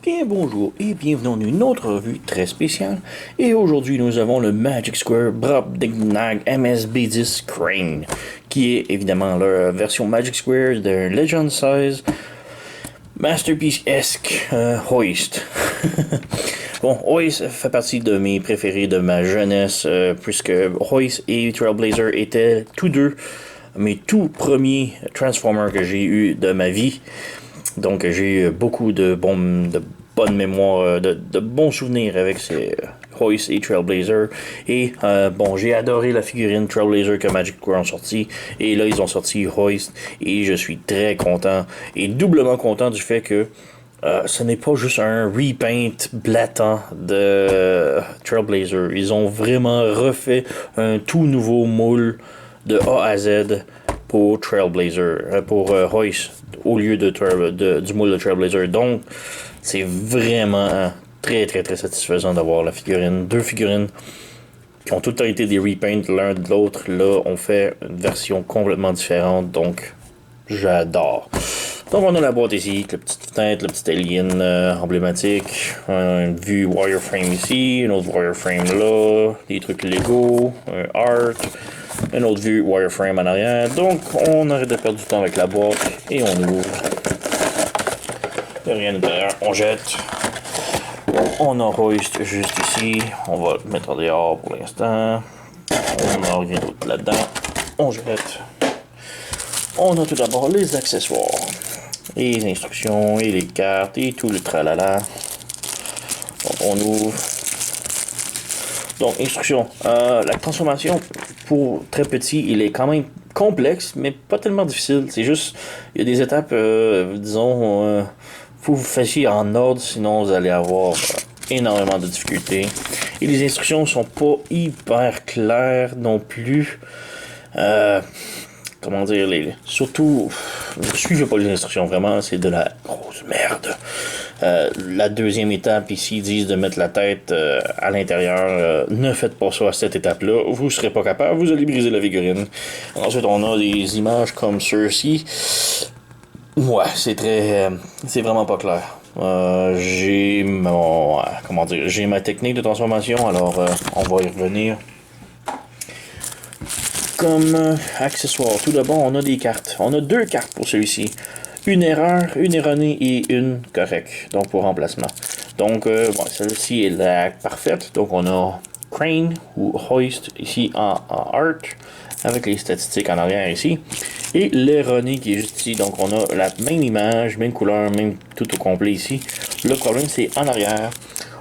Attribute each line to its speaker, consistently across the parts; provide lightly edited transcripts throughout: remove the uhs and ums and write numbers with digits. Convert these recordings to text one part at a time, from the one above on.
Speaker 1: Bien bonjour et bienvenue dans une autre revue très spéciale. Et aujourd'hui nous avons le Magic Square Brobdingnag MSB10 Crane, qui est évidemment leur version Magic Square de Legend Size Masterpiece-esque Hoist. Bon, Hoist fait partie de mes préférés de ma jeunesse, puisque Hoist et Trailblazer étaient tous deux mes tout premiers Transformers que j'ai eu de ma vie. Donc j'ai eu beaucoup de bonnes mémoires, de bons souvenirs avec ces Hoist et Trailblazer. Et j'ai adoré la figurine Trailblazer que Magic Square ont sorti. Et là, ils ont sorti Hoist. Et je suis très content. Et doublement content du fait que ce n'est pas juste un repaint blatant de Trailblazer. Ils ont vraiment refait un tout nouveau moule de A à Z pour Trailblazer, pour Hoist, au lieu du moule de Trailblazer. Donc, c'est vraiment très très très satisfaisant d'avoir la figurine. Deux figurines qui ont tout le temps été des repaints l'un de l'autre. Là, on fait une version complètement différente. Donc, j'adore. Donc, on a la boîte ici, la petite fenêtre, le petit alien emblématique. Une vue wireframe ici, une autre wireframe là, des trucs Lego, un art. Une autre vue wireframe en arrière. Donc, on arrête de perdre du temps avec la boîte et on ouvre. Il n'y a rien à l'intérieur. On jette. On a Hoist juste ici. On va le mettre en dehors pour l'instant. On n'a rien d'autre là-dedans. On jette. On a tout d'abord les accessoires. Les instructions et les cartes et tout le tralala. Donc, on ouvre. Donc, instruction. La transformation, pour très petit, il est quand même complexe, mais pas tellement difficile. C'est juste, il y a des étapes, disons, faut que vous fassiez en ordre, sinon vous allez avoir énormément de difficultés. Et les instructions sont pas hyper claires non plus. Comment dire, surtout, ne suivez pas les instructions, vraiment, c'est de la grosse merde. La deuxième étape ici, ils disent de mettre la tête à l'intérieur. Ne faites pas ça à cette étape-là, vous ne serez pas capable, vous allez briser la figurine. Ensuite, on a des images comme ceux-ci. Ouais, c'est vraiment pas clair. J'ai ma technique de transformation, alors on va y revenir. Comme accessoire, tout d'abord, on a des cartes. On a deux cartes pour celui-ci. Une erreur, une erronée et une correcte. Donc, pour remplacement. Donc, celle-ci est la parfaite. Donc, on a Crane ou Hoist ici en art. Avec les statistiques en arrière ici. Et l'erronée qui est juste ici. Donc, on a la même image, même couleur, même tout au complet ici. Le problème, c'est en arrière.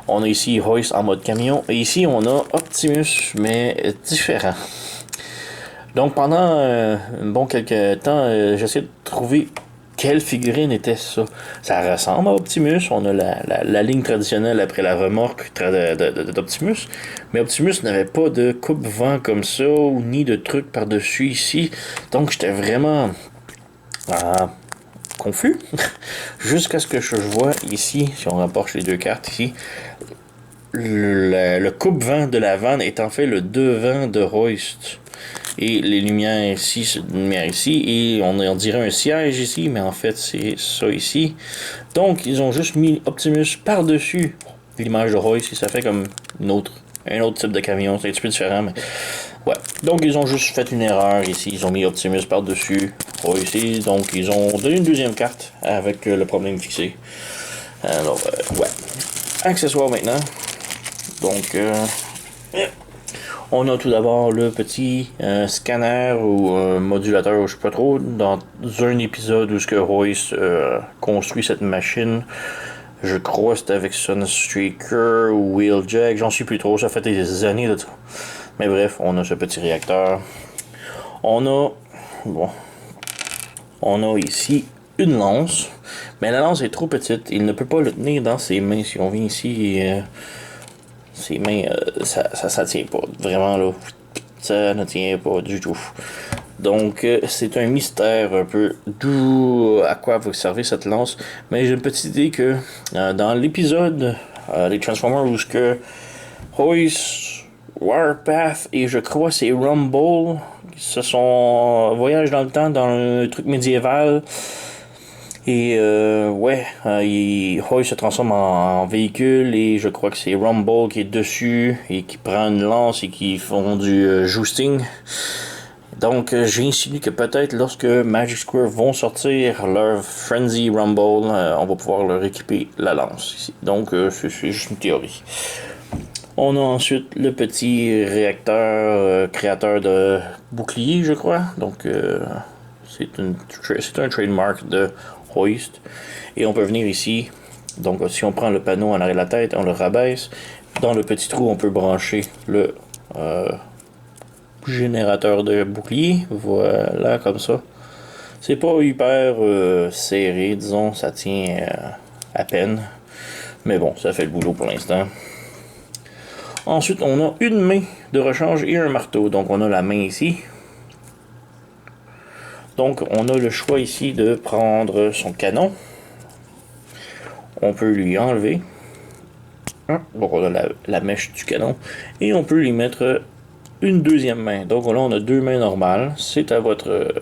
Speaker 1: On a ici Hoist en mode camion. Et ici, on a Optimus, mais différent. Donc pendant un bon quelques temps, j'essaie de trouver quelle figurine était ça. Ça ressemble à Optimus, on a la ligne traditionnelle après la remorque d'Optimus, mais Optimus n'avait pas de coupe-vent comme ça, ni de truc par-dessus ici, donc j'étais vraiment confus, jusqu'à ce que je vois ici, si on rapproche les deux cartes ici, le coupe-vent de la vanne est en fait le devant de Hoist. Et les lumières ici, c'est une lumière ici, et on dirait un siège ici, mais en fait c'est ça ici. Donc ils ont juste mis Optimus par-dessus l'image de Hoist, et ça fait comme un autre type de camion, c'est un petit peu différent, mais ouais. Donc ils ont juste fait une erreur ici, ils ont mis Optimus par-dessus Hoist, et donc ils ont donné une deuxième carte avec le problème fixé. Alors, ouais. Accessoires maintenant. Donc, on a tout d'abord le petit scanner ou modulateur, je sais pas trop, dans un épisode où Hoist construit cette machine. Je crois que c'était avec Sunstreaker ou Wheeljack, j'en suis plus trop, ça fait des années de ça. Mais bref, on a ce petit réacteur. On a ici une lance, mais la lance est trop petite, il ne peut pas le tenir dans ses mains. Si on vient ici ses mains, ça tient pas. Vraiment, là, ça ne tient pas du tout. Donc, c'est un mystère un peu d'où à quoi va servir cette lance. Mais j'ai une petite idée que dans l'épisode des Transformers où Hoist, Warpath et je crois c'est Rumble, ce sont voyage dans le temps dans un truc médiéval. Et ouais, Hoy se transforme en véhicule et je crois que c'est Rumble qui est dessus et qui prend une lance et qui font du jousting. Donc j'insinue que peut-être lorsque Magic Square vont sortir leur Frenzy Rumble, on va pouvoir leur équiper la lance ici. Donc c'est juste une théorie. On a ensuite le petit réacteur créateur de bouclier, je crois. Donc c'est un trademark de Hoist. Et on peut venir ici. Donc si on prend le panneau en arrière de la tête, on le rabaisse. Dans le petit trou, on peut brancher le générateur de bouclier. Voilà, comme ça. C'est pas hyper serré, disons. Ça tient à peine. Mais bon, ça fait le boulot pour l'instant. Ensuite, on a une main de rechange et un marteau. Donc on a la main ici. Donc on a le choix ici de prendre son canon. On peut lui enlever. Donc on a la mèche du canon. Et on peut lui mettre une deuxième main. Donc là on a deux mains normales. C'est à votre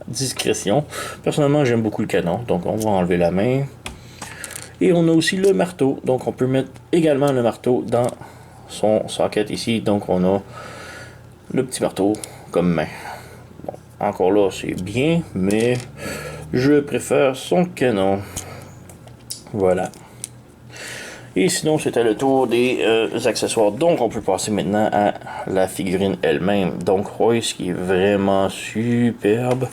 Speaker 1: discrétion. Personnellement j'aime beaucoup le canon. Donc on va enlever la main. Et on a aussi le marteau. Donc on peut mettre également le marteau dans son socket ici. Donc on a le petit marteau comme main. Bon, encore là c'est bien. Mais je préfère son canon. Voilà. Et sinon, c'était le tour des accessoires. Donc, on peut passer maintenant à la figurine elle-même. Donc, Royce qui est vraiment superbe.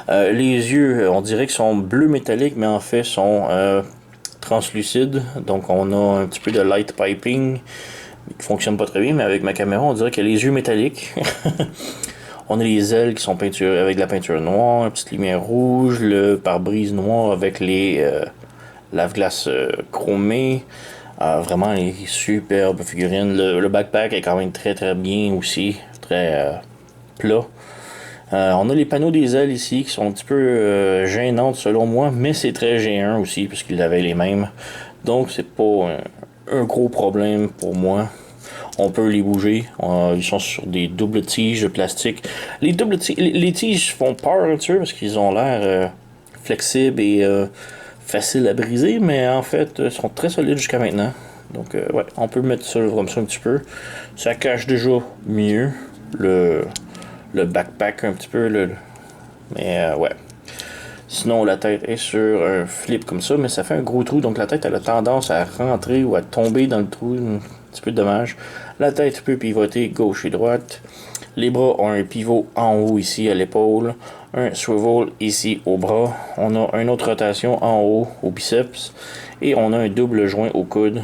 Speaker 1: Les yeux, on dirait qu'ils sont bleus métalliques, mais en fait, sont translucides. Donc, on a un petit peu de light piping qui fonctionne pas très bien, mais avec ma caméra, on dirait qu'il y a les yeux métalliques. On a les ailes qui sont peinturées avec de la peinture noire, une petite lumière rouge, le pare-brise noir avec les lave-glace chromé. Vraiment les superbes figurines. Le backpack est quand même très très bien aussi. Très plat. On a les panneaux des ailes ici qui sont un petit peu gênantes selon moi. Mais c'est très G1 aussi puisqu'ils avaient les mêmes. Donc c'est pas un gros problème pour moi. On peut les bouger. Ils sont sur des doubles tiges de plastique. Les tiges font peur un petit peu parce qu'ils ont l'air flexibles et facile à briser, mais en fait, ils sont très solides jusqu'à maintenant. Donc, ouais, on peut mettre ça comme ça un petit peu. Ça cache déjà mieux le backpack un petit peu. Mais, ouais. Sinon, la tête est sur un flip comme ça, mais ça fait un gros trou. Donc, la tête, elle a tendance à rentrer ou à tomber dans le trou. Un petit peu dommage. La tête peut pivoter gauche et droite. Les bras ont un pivot en haut ici à l'épaule, un swivel ici au bras. On a une autre rotation en haut au biceps et on a un double joint au coude.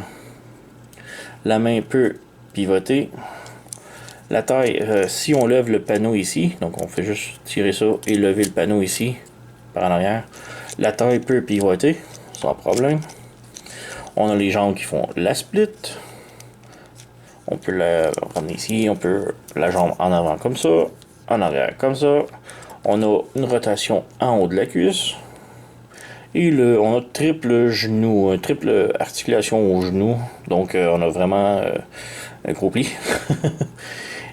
Speaker 1: La main peut pivoter. La taille, si on lève le panneau ici, donc on fait juste tirer ça et lever le panneau ici par en arrière, la taille peut pivoter sans problème. On a les jambes qui font la split. On peut la ramener ici, on peut la jambe en avant comme ça, en arrière comme ça. On a une rotation en haut de la cuisse. Et on a triple genou, triple articulation au genou. Donc on a vraiment un gros pli.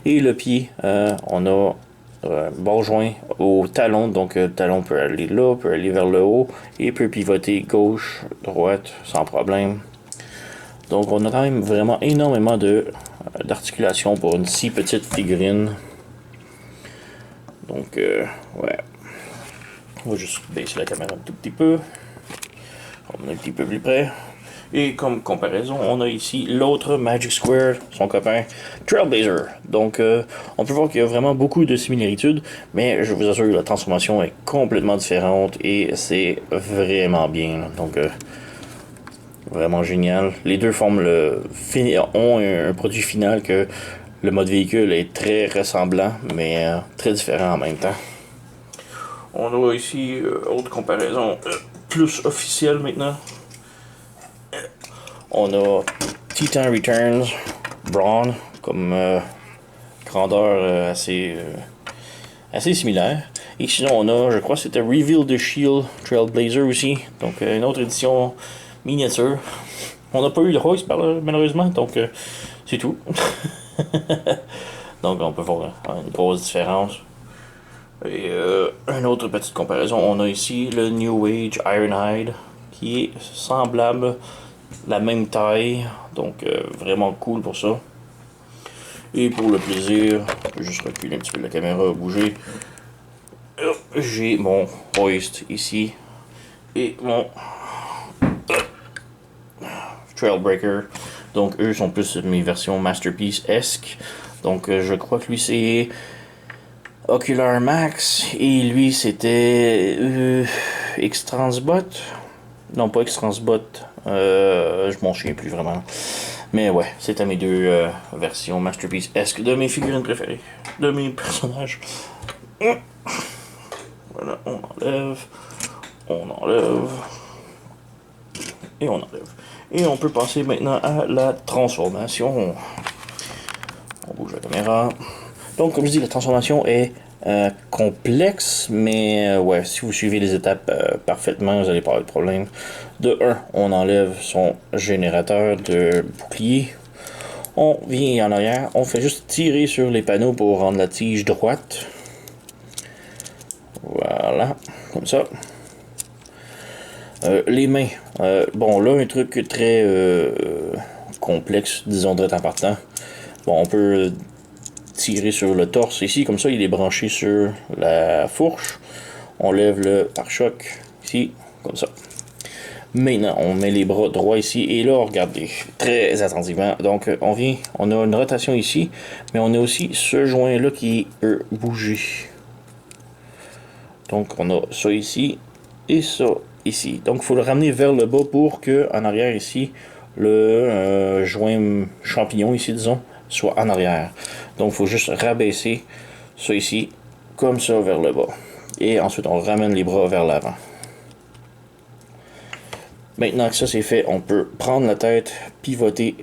Speaker 1: Et le pied, on a un bord joint au talon. Donc le talon peut aller là, peut aller vers le haut et peut pivoter gauche, droite sans problème. Donc on a quand même vraiment énormément d'articulation pour une si petite figurine. Donc ouais. On va juste baisser la caméra un tout petit peu. On est un petit peu plus près. Et comme comparaison, on a ici l'autre Magic Square, son copain Trailblazer. Donc on peut voir qu'il y a vraiment beaucoup de similitudes, mais je vous assure que la transformation est complètement différente et c'est vraiment bien. Donc vraiment génial. Les deux forment ont un produit final que le mode véhicule est très ressemblant, mais très différent en même temps. On a ici autre comparaison plus officielle maintenant. On a Titan Returns Brawn comme grandeur assez similaire. Et sinon on a, je crois que c'était Reveal the Shield Trailblazer aussi. Donc une autre édition miniature. On n'a pas eu le hoist malheureusement, donc c'est tout. Donc on peut voir une grosse différence. Et une autre petite comparaison, on a ici le New Age Ironhide qui est semblable, la même taille, donc vraiment cool pour ça. Et pour le plaisir, je vais juste reculer un petit peu la caméra, bouger. J'ai mon hoist ici et mon Trailbreaker. Donc eux sont plus mes versions Masterpiece-esque. Donc je crois que lui c'est Ocular Max et lui c'était X-Transbot. Non, pas X-Transbot. Je m'en souviens plus vraiment. Mais ouais, c'était mes deux versions Masterpiece-esque de mes figurines préférées. De mes personnages. Voilà, on enlève. Et on enlève. Et on peut passer maintenant à la transformation. On bouge la caméra. Donc, comme je dis, la transformation est complexe, mais ouais, si vous suivez les étapes parfaitement, vous n'allez pas avoir de problème. De 1, on enlève son générateur de bouclier. On vient en arrière, on fait juste tirer sur les panneaux pour rendre la tige droite. Voilà, comme ça. Les mains. Bon, là, un truc très complexe, disons, direct en partant. Bon, on peut tirer sur le torse ici, comme ça, il est branché sur la fourche. On lève le pare-choc ici, comme ça. Maintenant, on met les bras droits ici, et là, regardez, très attentivement. Donc, on a une rotation ici, mais on a aussi ce joint-là qui peut bouger. Donc, on a ça ici, et ça ici. Donc, il faut le ramener vers le bas pour que, en arrière ici, le joint champignon ici, disons, soit en arrière. Donc, il faut juste rabaisser ça ici, comme ça, vers le bas. Et ensuite, on ramène les bras vers l'avant. Maintenant que ça c'est fait, on peut prendre la tête, pivoter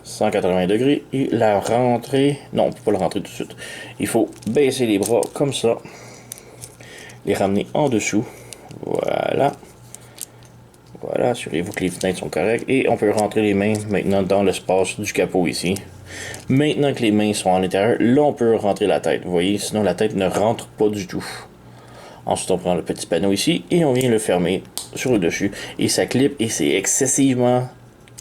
Speaker 1: 180 degrés et la rentrer. Non, on ne peut pas la rentrer tout de suite. Il faut baisser les bras comme ça, les ramener en dessous. Voilà. Voilà, assurez-vous que les fenêtres sont correctes. Et on peut rentrer les mains maintenant dans l'espace du capot ici. Maintenant que les mains sont à l'intérieur, là on peut rentrer la tête. Vous voyez, sinon la tête ne rentre pas du tout. Ensuite, on prend le petit panneau ici et on vient le fermer sur le dessus. Et ça clip et c'est excessivement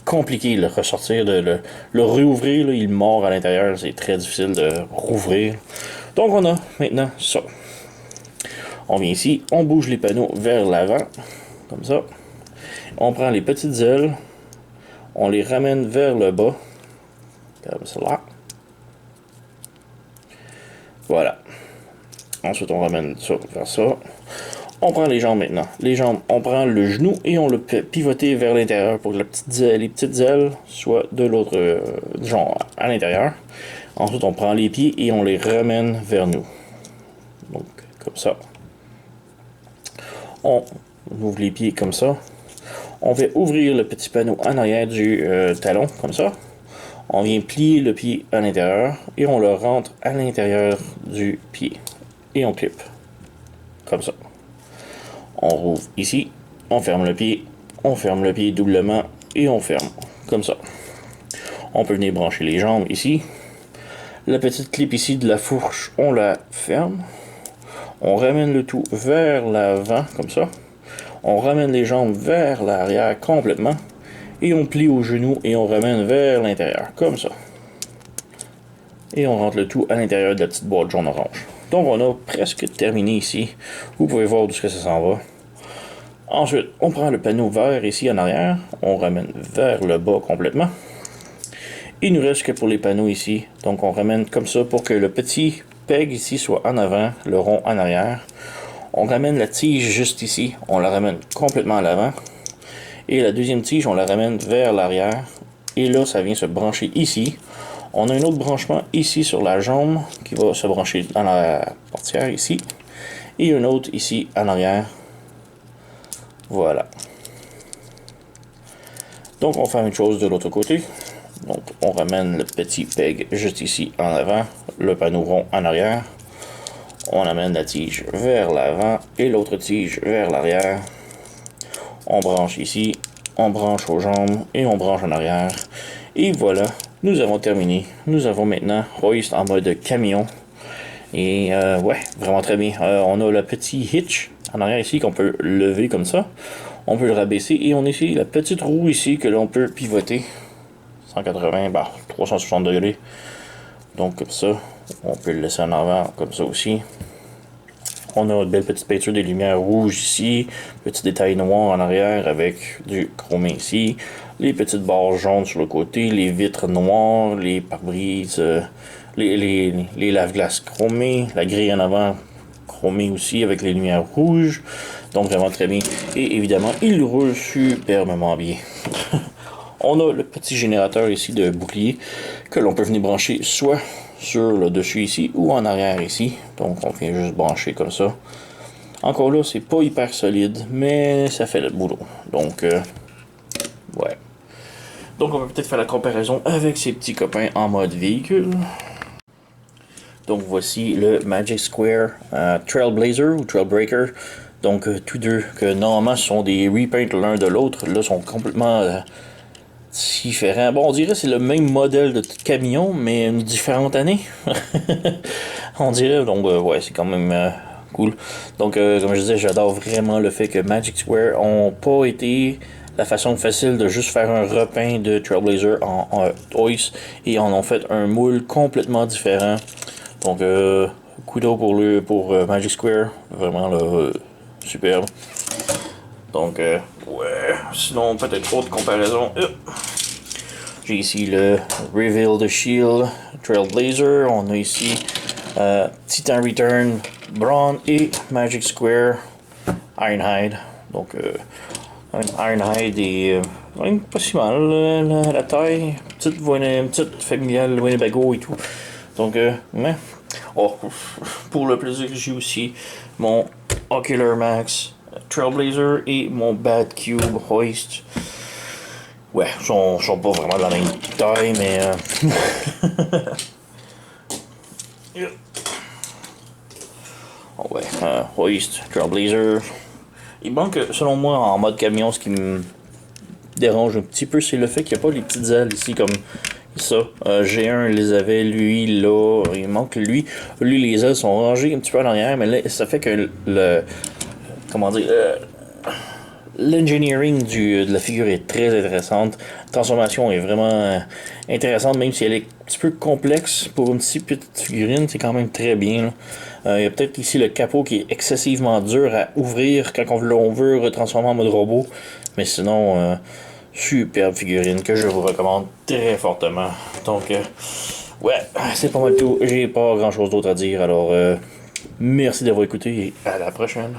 Speaker 1: compliqué de le ressortir, de le réouvrir. Là, il mord à l'intérieur, c'est très difficile de rouvrir. Donc, on a maintenant ça. On vient ici, on bouge les panneaux vers l'avant, comme ça. On prend les petites ailes, on les ramène vers le bas, comme cela. Voilà. Ensuite, on ramène ça vers ça. On prend les jambes maintenant. Les jambes, on prend le genou et on le pivoter vers l'intérieur pour que les petites ailes soient de l'autre genre à l'intérieur. Ensuite, on prend les pieds et on les ramène vers nous. Donc, comme ça. On ouvre les pieds comme ça. On fait ouvrir le petit panneau en arrière du talon, comme ça. On vient plier le pied à l'intérieur et on le rentre à l'intérieur du pied. Et on clip. Comme ça. On rouvre ici, on ferme le pied doublement et on ferme. Comme ça. On peut venir brancher les jambes ici. La petite clip ici de la fourche, on la ferme. On ramène le tout vers l'avant, comme ça. On ramène les jambes vers l'arrière complètement. Et on plie au genou et on ramène vers l'intérieur, comme ça. Et on rentre le tout à l'intérieur de la petite boîte jaune-orange. Donc on a presque terminé ici. Vous pouvez voir d'où ça s'en va. Ensuite, on prend le panneau vert ici en arrière. On ramène vers le bas complètement. Il nous reste que pour les panneaux ici. Donc on ramène comme ça pour que le petit peg ici soit en avant, le rond en arrière. On ramène la tige juste ici. On la ramène complètement à l'avant. Et la deuxième tige, on la ramène vers l'arrière. Et là, ça vient se brancher ici. On a un autre branchement ici sur la jambe qui va se brancher dans la portière ici. Et un autre ici en arrière. Voilà. Donc on fait la même chose de l'autre côté. Donc on ramène le petit peg juste ici en avant, le panneau rond en arrière. On amène la tige vers l'avant et l'autre tige vers l'arrière. On branche ici, on branche aux jambes et on branche en arrière. Et voilà, nous avons terminé. Nous avons maintenant hoist en mode camion. Et ouais, vraiment très bien. On a le petit hitch en arrière ici qu'on peut lever comme ça. On peut le rabaisser et on a ici la petite roue ici que l'on peut pivoter 180, bah 360 degrés. Donc comme ça, on peut le laisser en avant comme ça aussi. On a une belle petite peinture des lumières rouges ici, petit détail noir en arrière avec du chromé ici, les petites barres jaunes sur le côté, les vitres noires, les pare-brises, les lave-glaces chromés, la grille en avant chromée aussi avec les lumières rouges, donc vraiment très bien. Et évidemment, il roule superbement bien. On a le petit générateur ici de bouclier que l'on peut venir brancher soit sur le dessus ici ou en arrière ici. Donc on vient juste brancher comme ça. Encore là, c'est pas hyper solide, mais ça fait le boulot. Donc ouais. Donc on va peut-être faire la comparaison avec ces petits copains en mode véhicule. Donc voici le Magic Square Trailblazer ou Trailbreaker. Donc tous deux que normalement sont des repaints l'un de l'autre. Là sont complètement différents. Bon, on dirait que c'est le même modèle de camion, mais une différente année. On dirait, donc ouais, c'est quand même cool. Donc comme je disais, j'adore vraiment le fait que Magic Square ont pas été la façon facile de juste faire un repeint de Trailblazer en OIS et en ont fait un moule complètement différent. Donc kudos pour Magic Square, vraiment là, superbe. Donc ouais, sinon peut-être autre comparaison. J'ai ici le Reveal the Shield Trailblazer. On a ici Titan Return Brawn et Magic Square Ironhide. Donc Ironhide est pas si mal la taille. Petite familiale Winnebago et tout. Donc mais pour le plaisir, j'ai aussi mon Ocular Max Trailblazer et mon Bad Cube Hoist. Ouais, sont pas vraiment de la même taille, mais oh ouais, Hoist, Trailblazer. Il manque, selon moi, en mode camion, ce qui me dérange un petit peu, c'est le fait qu'il n'y a pas les petites ailes ici comme ça. G1 les avait, lui, là, il manque lui. Lui, les ailes sont rangées un petit peu en arrière, mais là, ça fait que comment dire, l'engineering de la figure est très intéressante. La transformation est vraiment intéressante, même si elle est un petit peu complexe pour une si petite figurine, c'est quand même très bien. Il y a peut-être ici le capot qui est excessivement dur à ouvrir quand on veut retransformer en mode robot. Mais sinon, superbe figurine que je vous recommande très fortement. Donc, ouais, c'est pas mal tout. J'ai pas grand chose d'autre à dire. Alors, merci d'avoir écouté et à la prochaine.